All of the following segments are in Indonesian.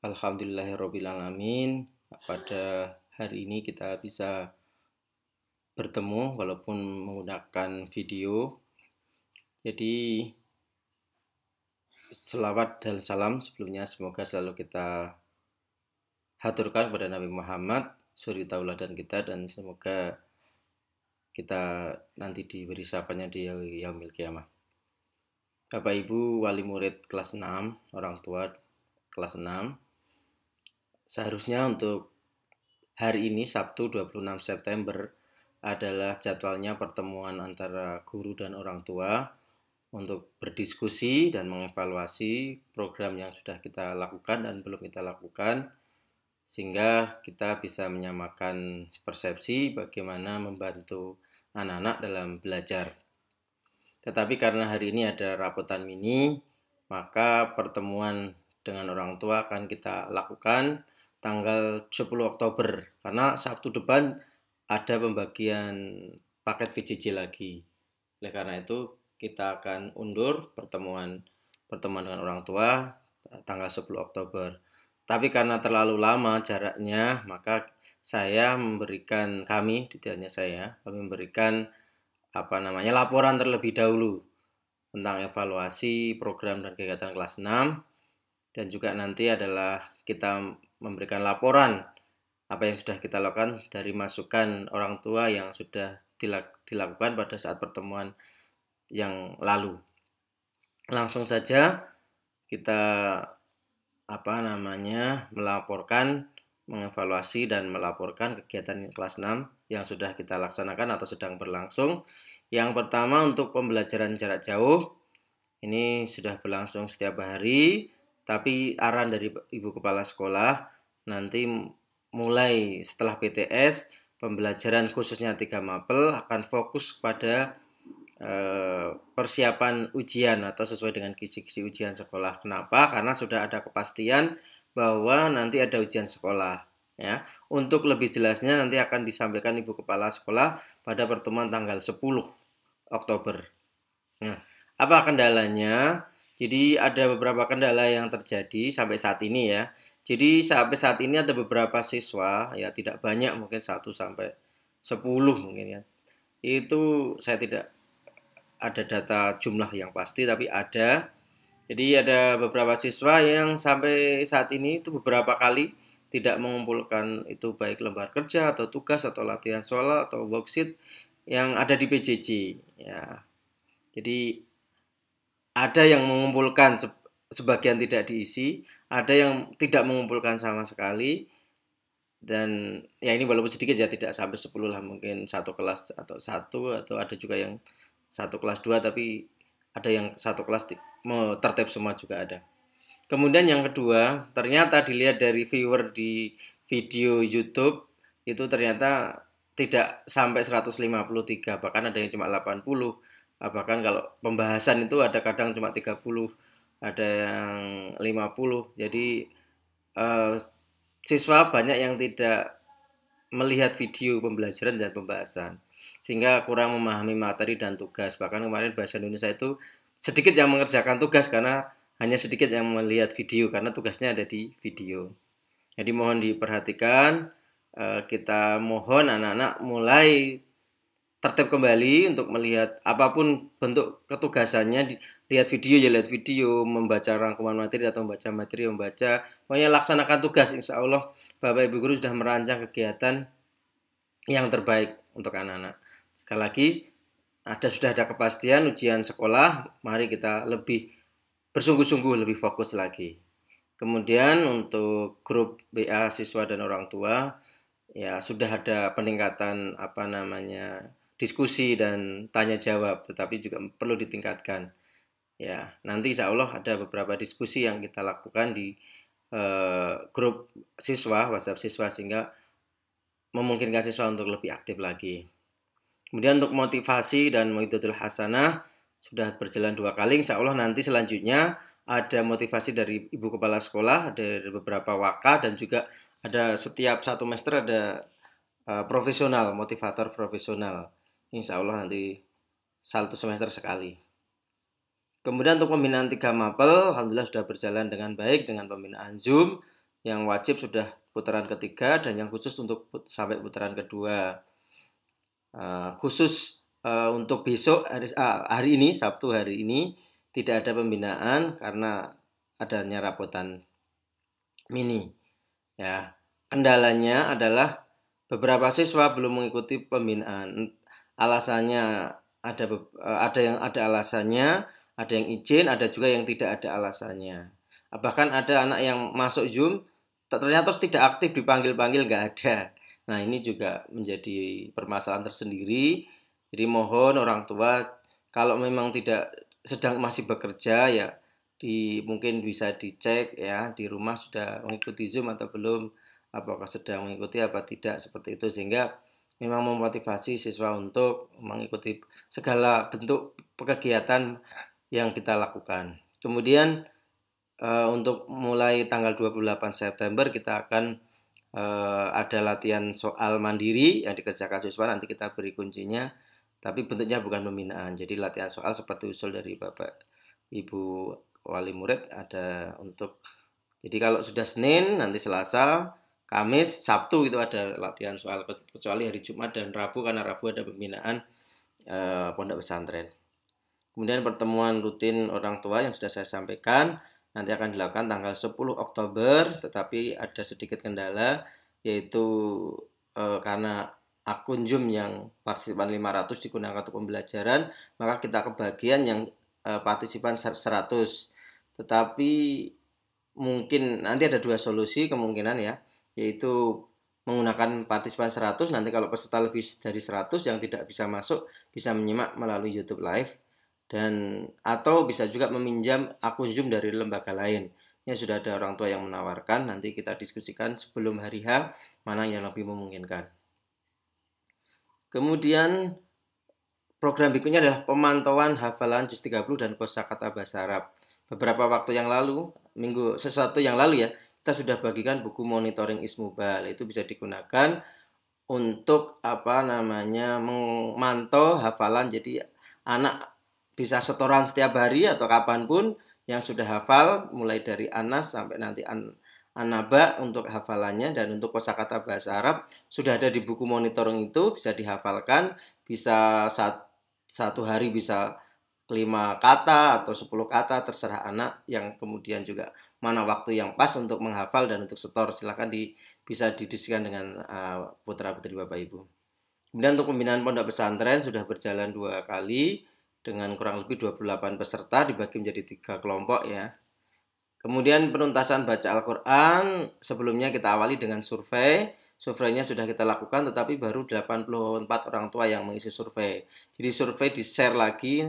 Alhamdulillahirabbil alamin. Pada hari ini kita bisa bertemu walaupun menggunakan video. Jadi selawat dan salam sebelumnya semoga selalu kita haturkan kepada Nabi Muhammad, suri tauladan kita, dan semoga kita nanti diberi syafaatnya di yaumil kiamah. Bapak Ibu wali murid kelas 6, orang tua kelas 6, seharusnya untuk hari ini Sabtu 26 September adalah jadwalnya pertemuan antara guru dan orang tua untuk berdiskusi dan mengevaluasi program yang sudah kita lakukan dan belum kita lakukan, sehingga kita bisa menyamakan persepsi bagaimana membantu anak-anak dalam belajar. Tetapi karena hari ini ada rapotan mini, maka pertemuan dengan orang tua akan kita lakukan tanggal 10 Oktober, karena Sabtu depan ada pembagian paket PJJ lagi. Oleh karena itu kita akan undur pertemuan dengan orang tua tanggal 10 Oktober. Tapi karena terlalu lama jaraknya, maka kami memberikan laporan terlebih dahulu tentang evaluasi program dan kegiatan kelas 6, dan juga nanti adalah kita memberikan laporan apa yang sudah kita lakukan dari masukan orang tua yang sudah dilakukan pada saat pertemuan yang lalu. Langsung saja kita mengevaluasi dan melaporkan kegiatan kelas 6 yang sudah kita laksanakan atau sedang berlangsung. Yang pertama, untuk pembelajaran jarak jauh, ini sudah berlangsung setiap hari, tapi arahan dari Ibu Kepala Sekolah nanti mulai setelah PTS, pembelajaran khususnya 3 Mapel akan fokus pada persiapan ujian atau sesuai dengan kisi-kisi ujian sekolah. Kenapa? Karena sudah ada kepastian bahwa nanti ada ujian sekolah. Ya, untuk lebih jelasnya nanti akan disampaikan Ibu Kepala Sekolah pada pertemuan tanggal 10 Oktober. Nah, apa kendalanya? Jadi ada beberapa kendala yang terjadi sampai saat ini ya. Jadi sampai saat ini ada beberapa siswa, ya tidak banyak, mungkin 1 sampai 10 mungkin ya. Itu saya tidak ada data jumlah yang pasti, tapi ada. Jadi ada beberapa siswa yang sampai saat ini itu beberapa kali tidak mengumpulkan itu baik lembar kerja atau tugas atau latihan soal atau worksheet yang ada di PJJ ya. Jadi ada yang mengumpulkan sebagian tidak diisi, ada yang tidak mengumpulkan sama sekali, dan ya ini walaupun sedikit ya, tidak sampai 10 lah, mungkin satu kelas atau ada juga yang satu kelas 2, tapi ada yang satu kelas tertib semua juga ada. Kemudian yang kedua, ternyata dilihat dari viewer di video YouTube itu ternyata tidak sampai 153, bahkan ada yang cuma 80. Bahkan kalau pembahasan itu ada kadang cuma 30, ada yang 50. Jadi siswa banyak yang tidak melihat video pembelajaran dan pembahasan, sehingga kurang memahami materi dan tugas. Bahkan kemarin bahasa Indonesia itu sedikit yang mengerjakan tugas karena hanya sedikit yang melihat video, karena tugasnya ada di video. Jadi mohon diperhatikan, kita mohon anak-anak mulai tertib kembali untuk melihat apapun bentuk ketugasannya, lihat video ya lihat video, membaca rangkuman materi atau membaca materi, pokoknya laksanakan tugas. Insya Allah Bapak Ibu Guru sudah merancang kegiatan yang terbaik untuk anak-anak. Sekali lagi, sudah ada kepastian ujian sekolah, mari kita lebih bersungguh-sungguh, lebih fokus lagi. Kemudian untuk grup BA siswa dan orang tua, ya sudah ada peningkatan diskusi dan tanya jawab, tetapi juga perlu ditingkatkan. Ya, nanti insya Allah ada beberapa diskusi yang kita lakukan di grup siswa, WhatsApp siswa, sehingga memungkinkan siswa untuk lebih aktif lagi. Kemudian untuk motivasi dan Mau'idatul Hasanah sudah berjalan 2 kali. Insya Allah nanti selanjutnya ada motivasi dari Ibu Kepala Sekolah, ada beberapa waka, dan juga ada setiap 1 semester ada profesional, motivator profesional. Insya Allah nanti 1 semester sekali. Kemudian untuk pembinaan 3 Mapel, alhamdulillah sudah berjalan dengan baik dengan pembinaan Zoom, Yang wajib sudah putaran ketiga dan yang khusus untuk sampai putaran kedua. Khusus untuk besok hari ini Sabtu hari ini tidak ada pembinaan karena adanya rapotan mini. Ya, kendalanya adalah beberapa siswa belum mengikuti pembinaan. Alasannya ada yang ada alasannya, ada yang izin, ada juga yang tidak ada alasannya. Bahkan ada anak yang masuk Zoom ternyata tidak aktif, dipanggil-panggil nggak ada. Nah, ini juga menjadi permasalahan tersendiri. Jadi mohon orang tua kalau memang tidak sedang masih bekerja ya mungkin bisa dicek ya di rumah sudah mengikuti Zoom atau belum, apakah sedang mengikuti apa tidak seperti itu, sehingga memang memotivasi siswa untuk mengikuti segala bentuk kegiatan yang kita lakukan. Kemudian untuk mulai tanggal 28 September kita akan ada latihan soal mandiri yang dikerjakan siswa, nanti kita beri kuncinya, tapi bentuknya bukan pembinaan. Jadi latihan soal seperti usul dari Bapak Ibu wali murid ada untuk, jadi kalau sudah Senin, nanti Selasa, Kamis, Sabtu itu ada latihan soal, kecuali hari Jumat dan Rabu karena Rabu ada pembinaan pondok pesantren. Kemudian pertemuan rutin orang tua yang sudah saya sampaikan nanti akan dilakukan tanggal 10 Oktober, tetapi ada sedikit kendala, yaitu karena akun Zoom yang partisipan 500 digunakan untuk pembelajaran, maka kita kebagian yang partisipan 100. Tetapi mungkin nanti ada dua solusi kemungkinan ya, yaitu menggunakan partisipan 100, nanti kalau peserta lebih dari 100 yang tidak bisa masuk bisa menyimak melalui YouTube Live, dan atau bisa juga meminjam akun Zoom dari lembaga lain. Ini sudah ada orang tua yang menawarkan, nanti kita diskusikan sebelum hari H mana yang lebih memungkinkan. Kemudian program berikutnya adalah pemantauan hafalan juz 30 dan kosakata bahasa Arab. Beberapa waktu yang lalu, sesuatu yang lalu ya, kita sudah bagikan buku monitoring Ismubal. Itu bisa digunakan untuk memantau hafalan. Jadi anak bisa setoran setiap hari atau kapanpun yang sudah hafal, mulai dari Anas sampai nanti An-Naba untuk hafalannya, dan untuk kosakata bahasa Arab sudah ada di buku monitoring itu, bisa dihafalkan, bisa satu hari bisa 5 kata atau 10 kata, terserah anak, yang kemudian juga mana waktu yang pas untuk menghafal dan untuk setor. Silakan bisa didiskusikan dengan putra-putri Bapak Ibu. Kemudian untuk pembinaan pondok pesantren sudah berjalan 2 kali dengan kurang lebih 28 peserta, dibagi menjadi 3 kelompok ya. Kemudian penuntasan baca Al-Quran, sebelumnya kita awali dengan survei. Surveinya sudah kita lakukan, tetapi baru 84 orang tua yang mengisi survei. Jadi survei di-share lagi,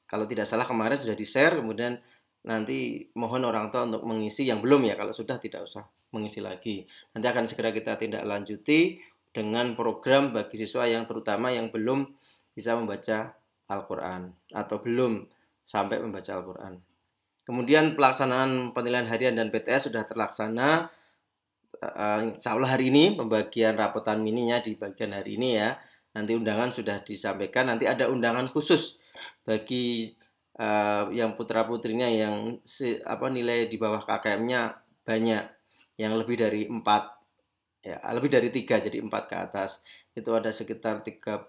kalau tidak salah kemarin sudah di-share, kemudian nanti mohon orang tua untuk mengisi yang belum ya, kalau sudah tidak usah mengisi lagi. Nanti akan segera kita tindak lanjuti dengan program bagi siswa yang terutama yang belum bisa membaca Al-Quran atau belum sampai membaca Al-Quran. Kemudian pelaksanaan penilaian harian dan PTS sudah terlaksana. Insya Allah hari ini pembagian rapotan mininya di bagian hari ini ya. Nanti undangan sudah disampaikan. Nanti ada undangan khusus bagi yang putra-putrinya yang nilai di bawah KKM-nya banyak, yang lebih dari 4 ya, lebih dari 3, jadi 4 ke atas. Itu ada sekitar 39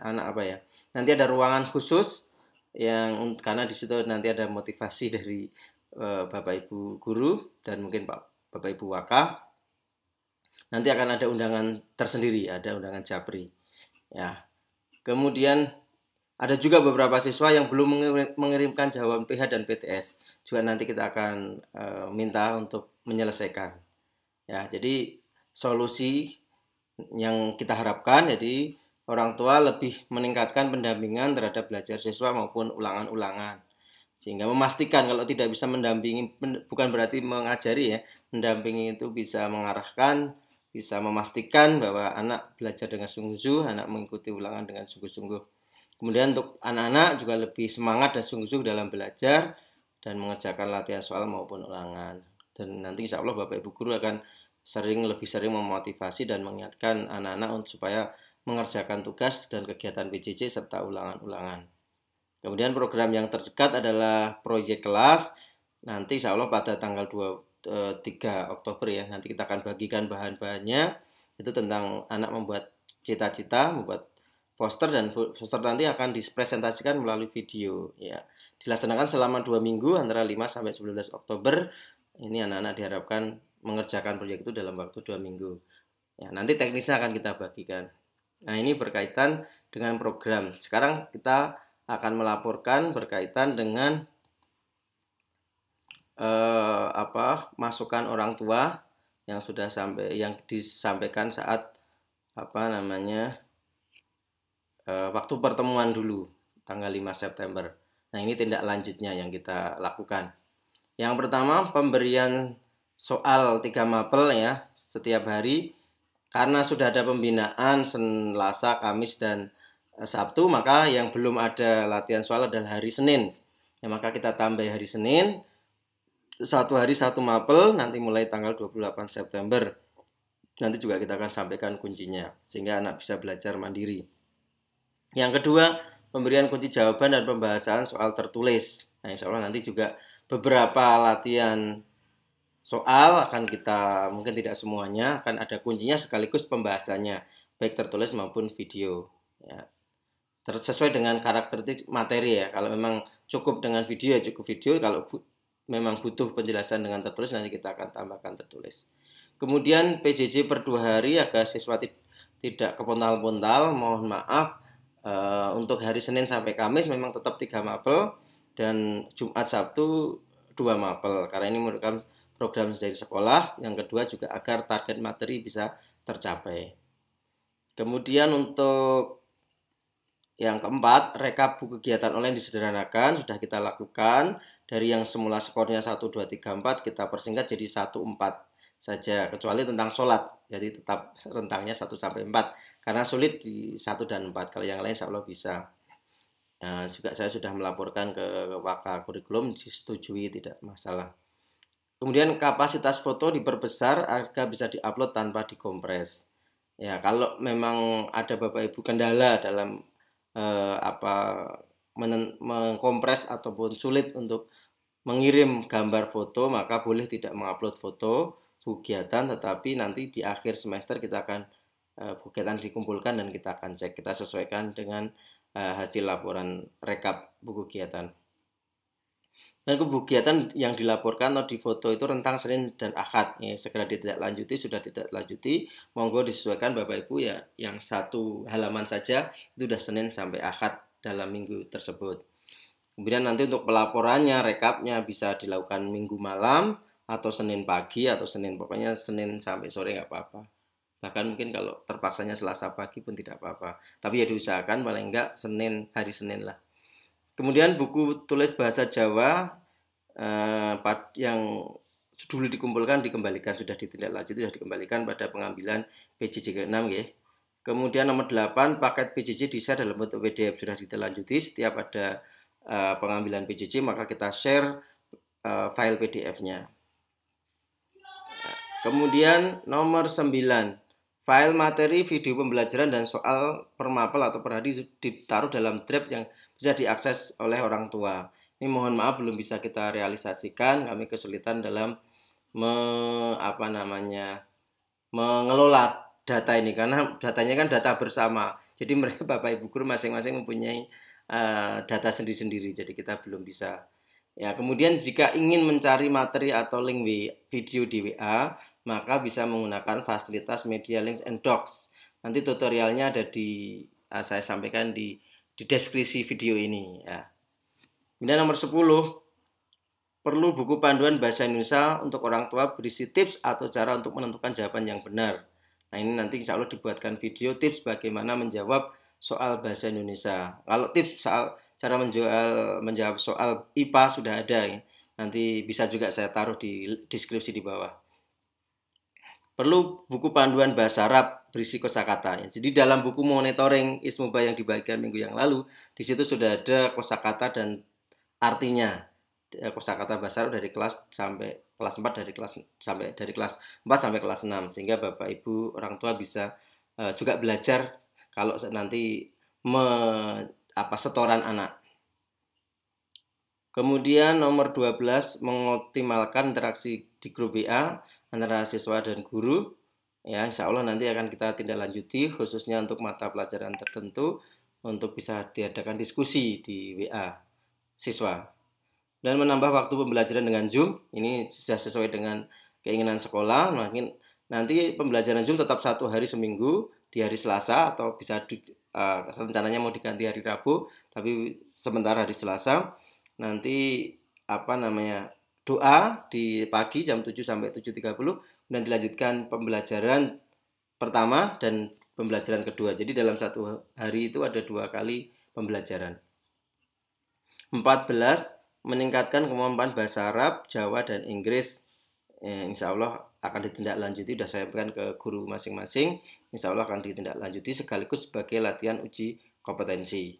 anak ya. Nanti ada ruangan khusus yang karena di situ nanti ada motivasi dari Bapak Ibu guru dan mungkin Bapak Ibu Waka. Nanti akan ada undangan tersendiri, ada undangan japri. Ya. Kemudian ada juga beberapa siswa yang belum mengirimkan jawaban PH dan PTS. Juga nanti kita akan minta untuk menyelesaikan. Ya, jadi solusi yang kita harapkan, jadi orang tua lebih meningkatkan pendampingan terhadap belajar siswa maupun ulangan-ulangan, sehingga memastikan kalau tidak bisa mendampingi, bukan berarti mengajari ya, mendampingi itu bisa mengarahkan, bisa memastikan bahwa anak belajar dengan sungguh-sungguh, anak mengikuti ulangan dengan sungguh-sungguh. Kemudian untuk anak-anak juga lebih semangat dan sungguh-sungguh dalam belajar dan mengerjakan latihan soal maupun ulangan. Dan nanti insya Allah Bapak Ibu guru akan lebih sering memotivasi dan mengingatkan anak-anak supaya mengerjakan tugas dan kegiatan PJJ serta ulangan-ulangan. Kemudian program yang terdekat adalah proyek kelas Nanti insya Allah pada tanggal 3 Oktober ya, nanti kita akan bagikan bahan-bahannya, itu tentang anak membuat cita-cita, membuat poster, dan poster nanti akan dipresentasikan melalui video ya. Dilaksanakan selama 2 minggu antara 5 sampai 19 Oktober. Ini anak-anak diharapkan mengerjakan proyek itu dalam waktu 2 minggu. Ya, nanti teknisnya akan kita bagikan. Nah, ini berkaitan dengan program. Sekarang kita akan melaporkan berkaitan dengan masukan orang tua yang sudah yang disampaikan saat waktu pertemuan dulu tanggal 5 September. Nah, ini tindak lanjutnya yang kita lakukan. Yang pertama, pemberian soal 3 mapel ya setiap hari. Karena sudah ada pembinaan Selasa, Kamis, dan Sabtu, maka yang belum ada latihan soal adalah hari Senin. Ya, maka kita tambah hari Senin, 1 hari 1 mapel, nanti mulai tanggal 28 September. Nanti juga kita akan sampaikan kuncinya, sehingga anak bisa belajar mandiri. Yang kedua, pemberian kunci jawaban dan pembahasan soal tertulis. Nah, insya Allah nanti juga beberapa latihan soal akan kita, mungkin tidak semuanya, akan ada kuncinya sekaligus pembahasannya, baik tertulis maupun video. Ya. Sesuai dengan karakteristik materi ya. Kalau memang cukup dengan video ya cukup video. Kalau memang butuh penjelasan dengan tertulis, nanti kita akan tambahkan tertulis. Kemudian PJJ per 2 hari agar siswa tidak kepontal-pontal. Mohon maaf, untuk hari Senin sampai Kamis memang tetap 3 mapel, dan Jumat Sabtu 2 mapel, karena ini merupakan program dari sekolah. Yang kedua juga agar target materi bisa tercapai. Kemudian untuk yang keempat, rekap buku kegiatan online disederhanakan, sudah kita lakukan. Dari yang semula skornya 1, 2, 3, 4, kita persingkat jadi 1, 4 saja, kecuali tentang sholat, jadi tetap rentangnya 1 sampai 4, karena sulit di 1 dan 4, kalau yang lain insya Allah bisa. Nah, juga saya sudah melaporkan ke Waka Kurikulum, disetujui, tidak masalah. Kemudian kapasitas foto diperbesar agar bisa diupload tanpa dikompres. Ya, kalau memang ada Bapak Ibu kendala dalam mengkompres ataupun sulit untuk mengirim gambar foto, maka boleh tidak mengupload foto kegiatan, tetapi nanti di akhir semester kita akan kegiatan dikumpulkan dan kita akan cek, kita sesuaikan dengan hasil laporan rekap buku kegiatan. Dan kegiatan yang dilaporkan atau difoto itu rentang Senin dan Ahad. Ya, segera ditindaklanjuti, sudah ditindaklanjuti, monggo disesuaikan Bapak Ibu ya. Yang 1 halaman saja itu sudah Senin sampai Ahad dalam minggu tersebut. Kemudian nanti untuk pelaporannya, rekapnya bisa dilakukan Minggu malam atau Senin pagi atau Senin, pokoknya Senin sampai sore nggak apa-apa. Bahkan mungkin kalau terpaksanya Selasa pagi pun tidak apa-apa. Tapi ya diusahakan paling enggak hari Senin lah. Kemudian buku tulis bahasa Jawa yang dulu dikumpulkan dikembalikan, sudah ditindaklanjuti, sudah dikembalikan pada pengambilan PJJ ke-6 ya. Kemudian nomor 8, paket PJJ di-share dalam bentuk PDF, sudah ditindaklanjuti. Setiap ada pengambilan PJJ maka kita share file PDF-nya. Kemudian nomor 9, file materi video pembelajaran dan soal per mapel atau per hari ditaruh dalam drive yang bisa diakses oleh orang tua. Ini mohon maaf belum bisa kita realisasikan, kami kesulitan dalam mengelola data ini, karena datanya kan data bersama. Jadi mereka Bapak Ibu guru masing-masing mempunyai data sendiri-sendiri, jadi kita belum bisa. Ya, kemudian jika ingin mencari materi atau link video di WA, maka bisa menggunakan fasilitas Media Links and Docs. Nanti tutorialnya ada saya sampaikan di deskripsi video ini ya. Kemudian nomor 10, perlu buku panduan bahasa Indonesia untuk orang tua berisi tips atau cara untuk menentukan jawaban yang benar. Nah, ini nanti insya Allah dibuatkan video tips bagaimana menjawab soal bahasa Indonesia. Kalau tips soal cara menjawab soal IPA sudah ada ya. Nanti bisa juga saya taruh di deskripsi di bawah. Perlu buku panduan bahasa Arab berisi kosakata. Jadi dalam buku monitoring Ismuba yang dibagikan minggu yang lalu, di situ sudah ada kosakata dan artinya. Kosakata bahasa Arab dari kelas 4 dari kelas 4 sampai kelas 6, sehingga Bapak Ibu orang tua bisa juga belajar kalau nanti setoran anak. Kemudian nomor 12, mengoptimalkan interaksi di grup WA antara siswa dan guru. Ya, insya Allah nanti akan kita tindak lanjuti khususnya untuk mata pelajaran tertentu untuk bisa diadakan diskusi di WA siswa. Dan menambah waktu pembelajaran dengan Zoom, ini sudah sesuai dengan keinginan sekolah. Mungkin nanti pembelajaran Zoom tetap 1 hari seminggu di hari Selasa atau bisa rencananya mau diganti hari Rabu, tapi sementara hari Selasa. Nanti doa di pagi jam 7 sampai 7.30 dan dilanjutkan pembelajaran pertama dan pembelajaran kedua. Jadi dalam 1 hari itu ada 2 kali pembelajaran. 14, meningkatkan kemampuan bahasa Arab, Jawa, dan Inggris. Insya Allah akan ditindaklanjuti, sudah saya sampaikan ke guru masing-masing. Insya Allah akan ditindaklanjuti sekaligus sebagai latihan uji kompetensi.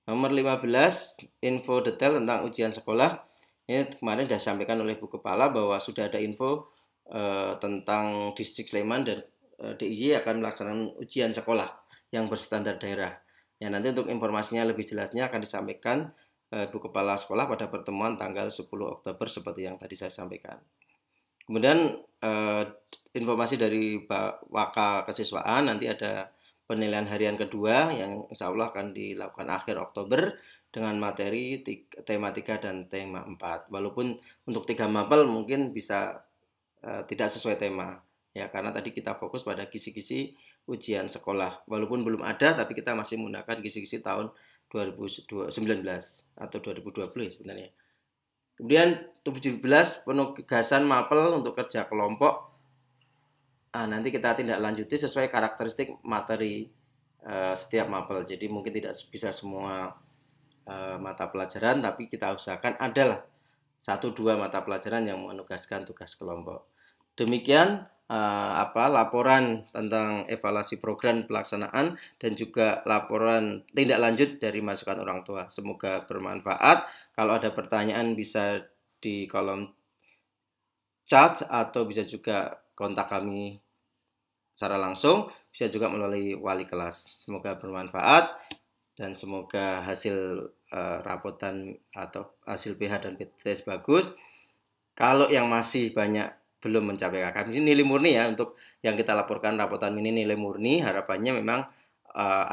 Nomor 15, info detail tentang ujian sekolah. Ini kemarin sudah disampaikan oleh Bu Kepala bahwa sudah ada info tentang Distrik Sleman dan DIY akan melaksanakan ujian sekolah yang berstandar daerah. Ya, nanti untuk informasinya lebih jelasnya akan disampaikan Bu Kepala Sekolah pada pertemuan tanggal 10 Oktober seperti yang tadi saya sampaikan. Kemudian informasi dari Waka Kesiswaan, nanti ada penilaian harian kedua yang insya Allah akan dilakukan akhir Oktober dengan materi tema 3 dan tema 4. Walaupun untuk 3 mapel mungkin bisa tidak sesuai tema, ya karena tadi kita fokus pada kisi-kisi ujian sekolah. Walaupun belum ada, tapi kita masih menggunakan kisi-kisi tahun 2019 atau 2020 sebenarnya. Kemudian 17, penugasan mapel untuk kerja kelompok. Nanti kita tindak lanjuti sesuai karakteristik materi setiap mapel. Jadi mungkin tidak bisa semua mata pelajaran, tapi kita usahakan adalah 1-2 mata pelajaran yang menugaskan tugas kelompok. Demikian laporan tentang evaluasi program pelaksanaan dan juga laporan tindak lanjut dari masukan orang tua. Semoga bermanfaat. Kalau ada pertanyaan bisa di kolom chat atau bisa juga kontak kami secara langsung, bisa juga melalui wali kelas. Semoga bermanfaat dan semoga hasil rapotan atau hasil PH dan PTS bagus. Kalau yang masih banyak belum mencapai KKM, ini nilai murni ya, untuk yang kita laporkan rapotan ini nilai murni, harapannya memang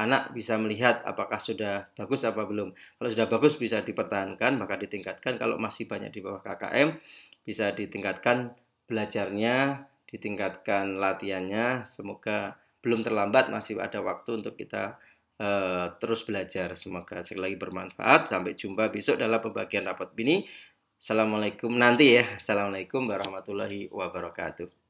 anak bisa melihat apakah sudah bagus apa belum. Kalau sudah bagus bisa dipertahankan, maka ditingkatkan. Kalau masih banyak di bawah KKM, bisa ditingkatkan belajarnya, ditingkatkan latihannya. Semoga belum terlambat, masih ada waktu untuk kita terus belajar. Semoga sekali lagi bermanfaat. Sampai jumpa besok dalam pembagian rapot ini. Assalamualaikum nanti ya. Assalamualaikum warahmatullahi wabarakatuh.